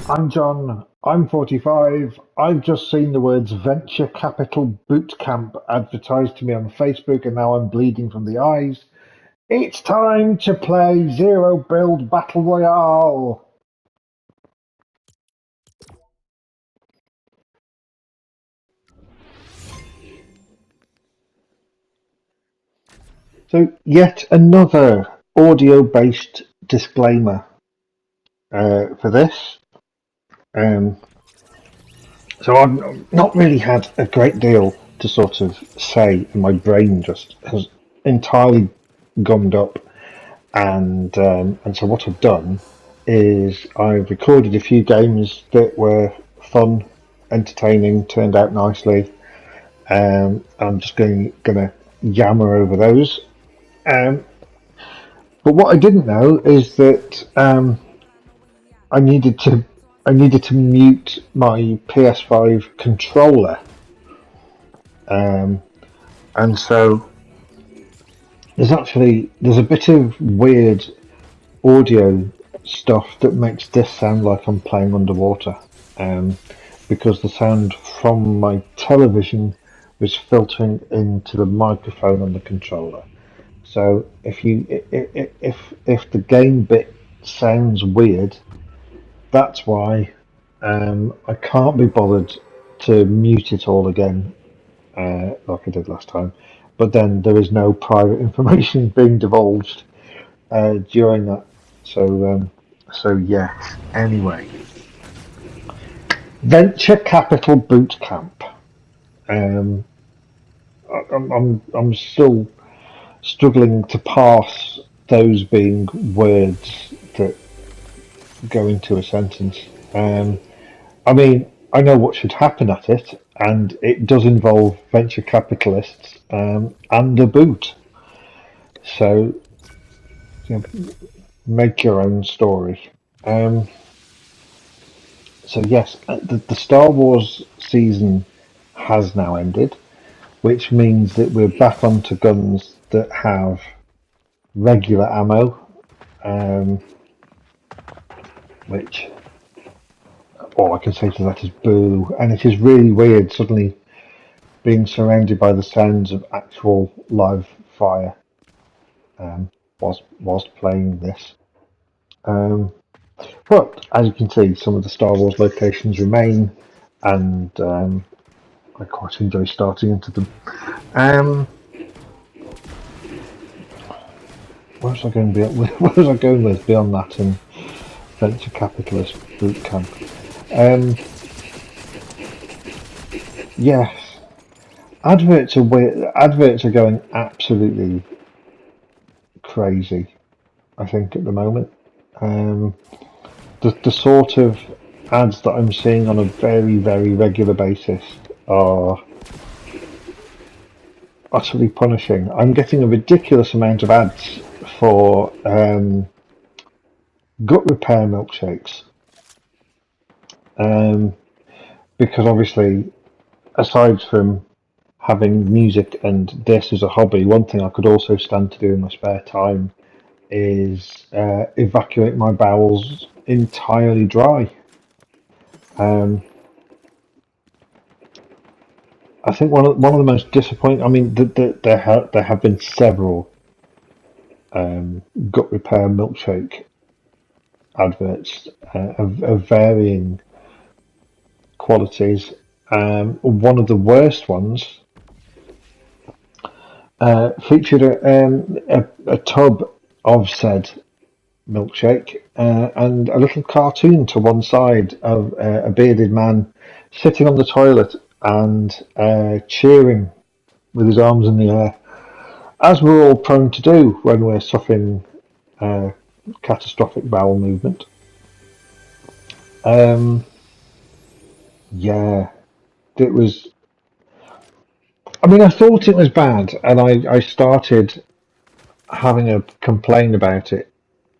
I'm John. I'm 45. I've just seen the words Venture Capital Boot Camp advertised to me on Facebook, and now I'm bleeding from the eyes. It's time to play Zero Build Battle Royale. So, yet another audio based disclaimer for this. Um, so, I've not really had a great deal to sort of say, and my brain just has entirely gummed up. And so what I've done is I've recorded a few games that were fun, entertaining, turned out nicely. I'm just gonna yammer over those. Um, but what I didn't know is that I needed to I needed to mute my PS5 controller, um, and so there's a bit of weird audio stuff that makes this sound like I'm playing underwater, um, because the sound from my television was filtering into the microphone on the controller. So if the game bit sounds weird, that's why. I can't be bothered to mute it all again, like I did last time. But then there is no private information being divulged during that. So, yes. Anyway, venture capital boot camp. Um, I'm still struggling to parse those being words that go into a sentence. I mean, I know what should happen at it, and it does involve venture capitalists and a boot. So, you know, make your own story. Um, So yes, the Star Wars season has now ended, which means that we're back onto guns that have regular ammo, um, which all I can say to that is boo. And it is really weird suddenly being surrounded by the sounds of actual live fire whilst playing this. Um, but as you can see, some of the Star Wars locations remain, and I quite enjoy starting into them. Um, Where was I going beyond? Where was I going with beyond that in venture capitalist boot camp? Um, yes, adverts are going absolutely crazy. I think at the moment, um, the sort of ads that I'm seeing on a very regular basis are utterly punishing. I'm getting a ridiculous amount of ads for gut repair milkshakes, um, because obviously, aside from having music and this as a hobby, one thing I could also stand to do in my spare time is evacuate my bowels entirely dry. Um, I think one of the most disappointing. I mean, there have been several gut repair milkshake adverts of varying qualities. One of the worst ones featured a tub of said milkshake and a little cartoon to one side of a bearded man sitting on the toilet and cheering with his arms in the air, as we're all prone to do when we're suffering uh, catastrophic bowel movement. Um, yeah, it was. I mean, I thought it was bad, and I started having a complain about it,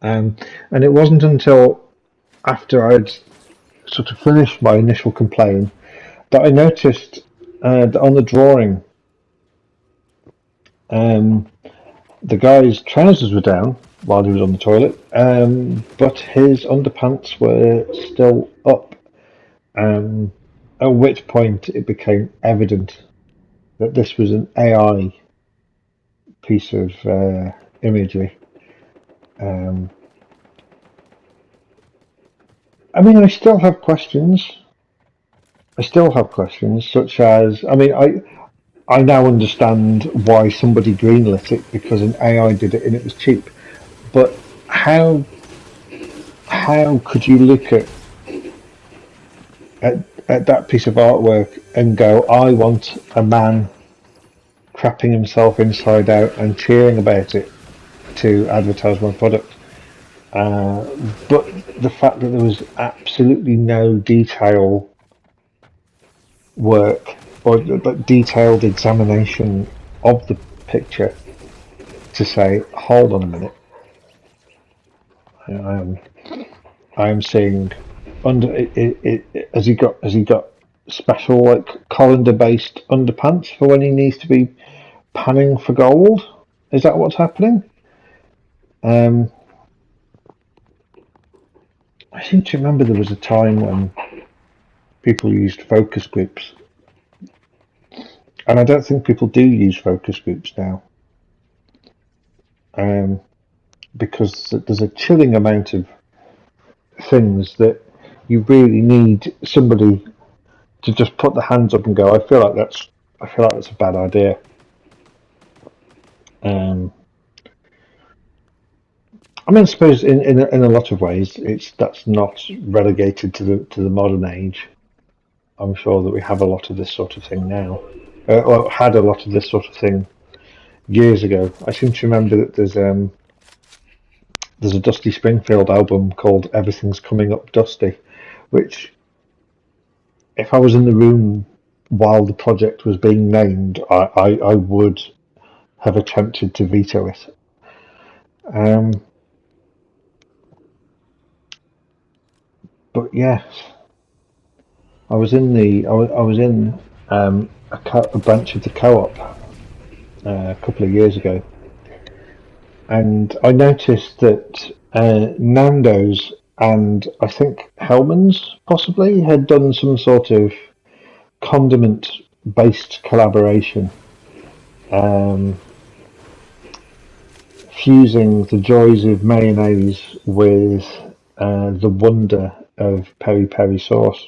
and it wasn't until after I'd sort of finished my initial complaint that I noticed that on the drawing, um, the guy's trousers were down while he was on the toilet, but his underpants were still up. At which point it became evident that this was an AI piece of imagery. Um, I mean, I still have questions. I still have questions, such as, I now understand why somebody greenlit it because an AI did it and it was cheap. But how could you look at that piece of artwork and go, I want a man crapping himself inside out and cheering about it to advertise my product? But the fact that there was absolutely no detail work or detailed examination of the picture to say, hold on a minute, I am seeing under has he got special like colander based underpants for when he needs to be panning for gold? Is that what's happening? Um, I seem to remember there was a time when people used focus groups, and I don't think people do use focus groups now, um, because there's a chilling amount of things that you really need somebody to just put their hands up and go, I feel like that's a bad idea. Um, I suppose in a lot of ways, that's not relegated to the modern age. I'm sure that we have a lot of this sort of thing now, or had a lot of this sort of thing years ago. I seem to remember that there's a Dusty Springfield album called "Everything's Coming Up Dusty," which, if I was in the room while the project was being named, I would have attempted to veto it. Um, but yes, I was in a branch of the co-op a couple of years ago, and I noticed that Nando's and I think Hellman's possibly had done some sort of condiment-based collaboration, um, fusing the joys of mayonnaise with the wonder of peri peri sauce,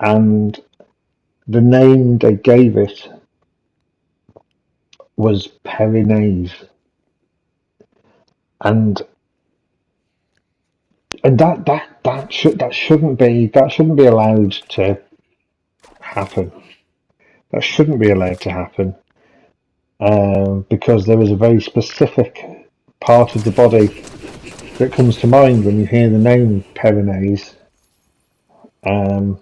and the name they gave it was Perinaise, and that shouldn't be allowed to happen. That shouldn't be allowed to happen, because there is a very specific part of the body that comes to mind when you hear the name Perinaise, um,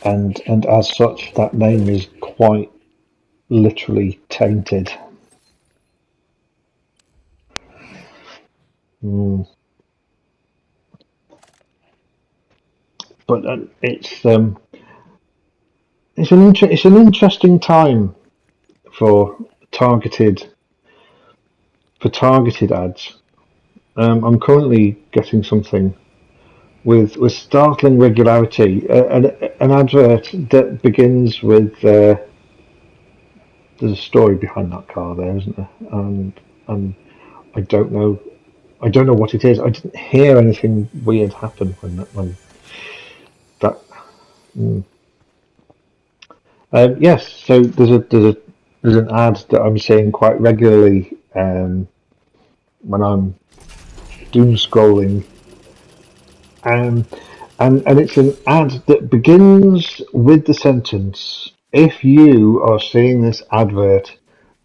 and as such, that name is quite literally tainted. Mm. But it's an interesting time for targeted targeted ads. I'm currently getting something with startling regularity, an advert that begins with there's a story behind that car there, isn't there? And I don't know what it is. I didn't hear anything weird happen when that. Mm. Yes, so there's an ad that I'm seeing quite regularly when I'm doom scrolling, um, and it's an ad that begins with the sentence, "If you are seeing this advert,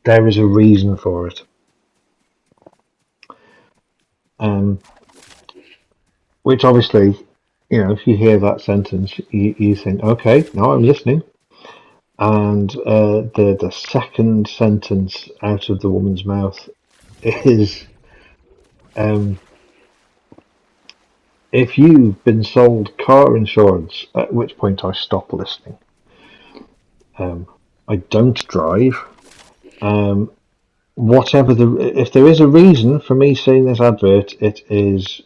there is a reason for it." Um, which obviously, if you hear that sentence, you think, "Okay, now I'm listening." And the second sentence out of the woman's mouth is, um, "If you've been sold car insurance," at which point I stop listening. I don't drive. Um, whatever if there is a reason for me seeing this advert, it is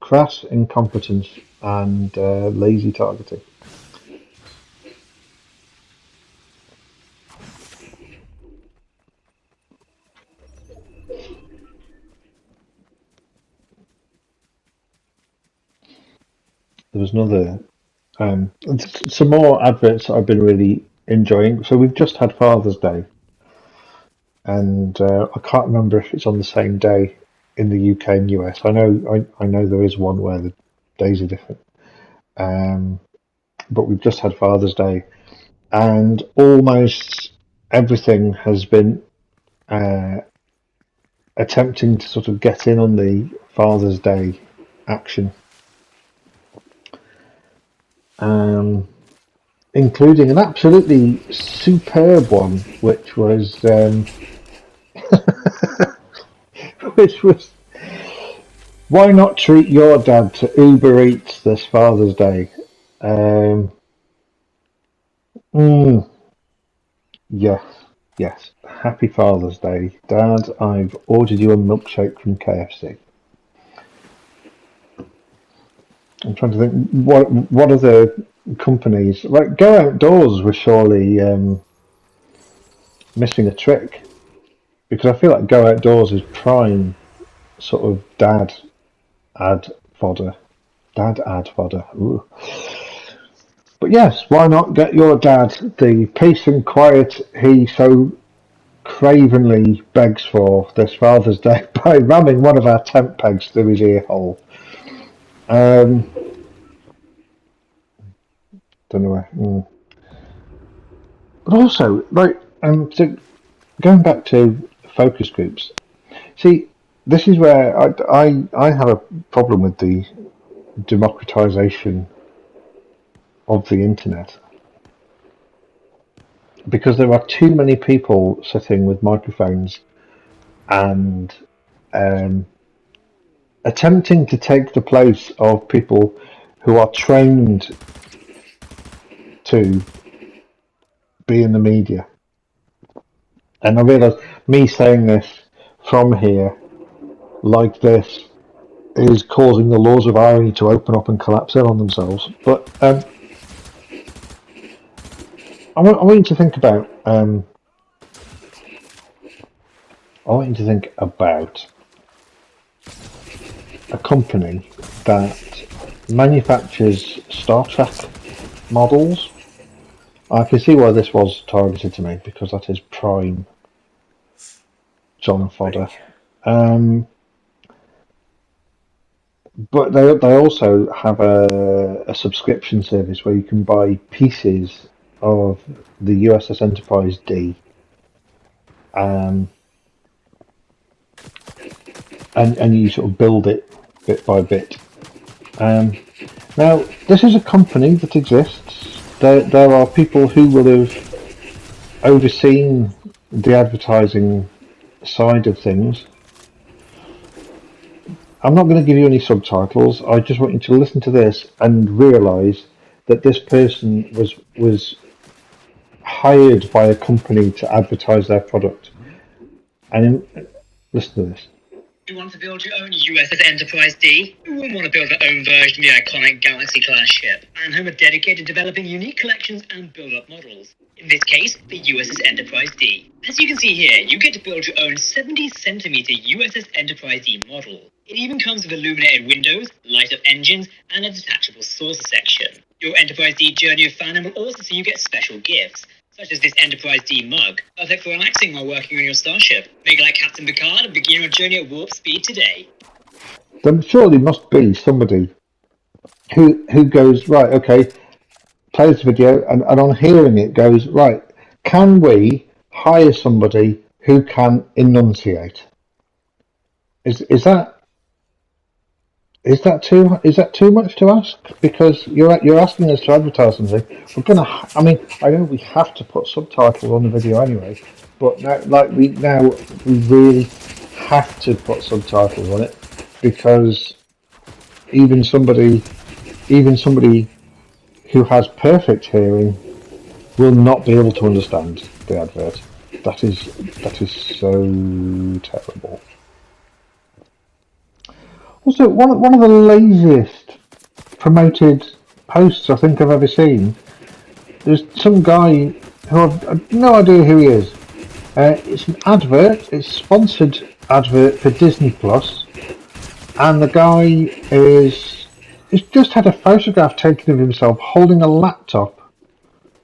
crass incompetence and lazy targeting. There was another some more adverts that I've been really enjoying. So we've just had Father's Day, and I can't remember if it's on the same day in the UK and US. I know there is one where the days are different. But we've just had Father's Day, and almost everything has been attempting to sort of get in on the Father's Day action, including an absolutely superb one, which was which was why not treat your dad to Uber Eats this Father's Day? Um, mm, yes, yes. Happy Father's Day, Dad. I've ordered you a milkshake from KFC. I'm trying to think what other companies like Go Outdoors were surely missing a trick, because I feel like Go Outdoors is prime sort of ad fodder. Dad ad fodder. Ooh. But yes, why not get your dad the peace and quiet he so cravenly begs for this Father's Day by ramming one of our Tentpegs through his ear hole. Don't know where. But also, like, so going back to focus groups. See, this is where I have a problem with the democratization of the internet, because there are too many people sitting with microphones and attempting to take the place of people who are trained to be in the media. And I realise me saying this from here, like this, is causing the laws of irony to open up and collapse in on themselves. But I want you to think about. I want you to think about a company that manufactures Star Trek models. I can see why this was targeted to me, because that is prime John fodder. But they also have a subscription service where you can buy pieces of the USS Enterprise D, and you sort of build it bit by bit. Now, this is a company that exists. There are people who will have overseen the advertising side of things. I'm not going to give you any subtitles. I just want you to listen to this and realise that this person was hired by a company to advertise their product. And listen to this. You want to build your own USS Enterprise D? Who wouldn't want to build their own version of the iconic Galaxy-class ship? And whom are dedicated to developing unique collections and build-up models. In this case, the USS Enterprise D. As you can see here, you get to build your own 70cm USS Enterprise D model. It even comes with illuminated windows, light-up engines, and a detachable saucer section. Your Enterprise D Journey of Fandom will also see you get special gifts, such as this Enterprise D mug, perfect for relaxing while working on your starship. Make like Captain Picard and begin your journey at warp speed today. There surely must be somebody who goes, right, okay, plays the video, and on hearing it goes, right, can we hire somebody who can enunciate? Is that too much to ask? Because you're asking us to advertise something. I mean, I know we have to put subtitles on the video anyway, but now we really have to put subtitles on it, because even somebody who has perfect hearing will not be able to understand the advert. That is so terrible. Also, one of the laziest promoted posts I think I've ever seen. There's some guy who I've no idea who he is. It's an advert. It's a sponsored advert for Disney Plus, and the guy he's just had a photograph taken of himself holding a laptop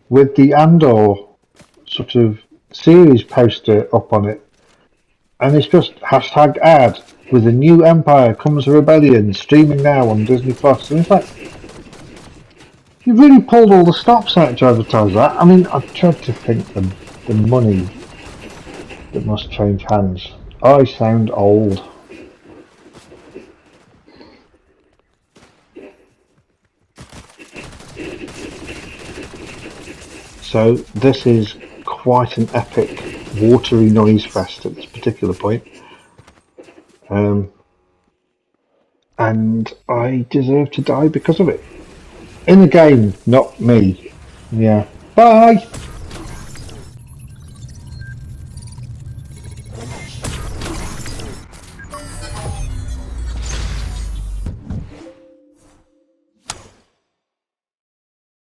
with the Andor sort of series poster up on it, and it's just hashtag ad with a new empire comes a rebellion streaming now on Disney Plus, and it's like you really pulled all the stops out to advertise that. I mean, I tried to think the money that must change hands. I sound old. So this is quite an epic watery noise fest at this particular point. And I deserve to die because of it. In the game, not me. Yeah. Bye!